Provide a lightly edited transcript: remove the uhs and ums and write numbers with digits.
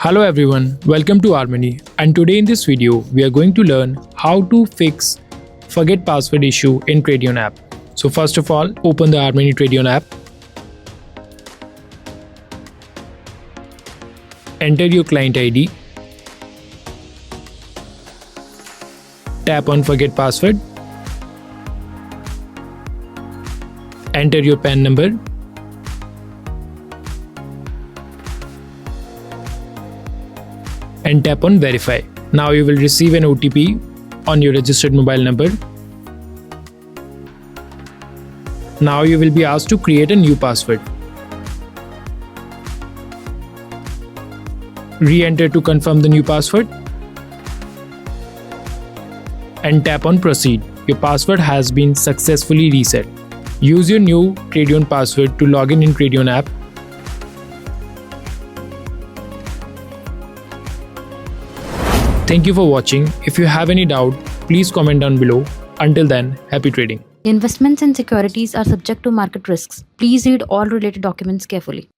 Hello everyone, welcome to RMoney, and today in this video we are going to learn how to fix forget password issue in Tradion app. So first of all, open the RMoney Tradion app. Enter your client ID. Tap on forget password. Enter your PAN number. And tap on verify. Now you will receive an OTP on your registered mobile number. Now you will be asked to create a new password. Re-enter to confirm the new password and tap on proceed. Your password has been successfully reset. Use your new Tradion password to log in Tradion app. Thank you for watching. If you have any doubt, please comment down below. Until then, happy trading. Investments in securities are subject to market risks. Please read all related documents carefully.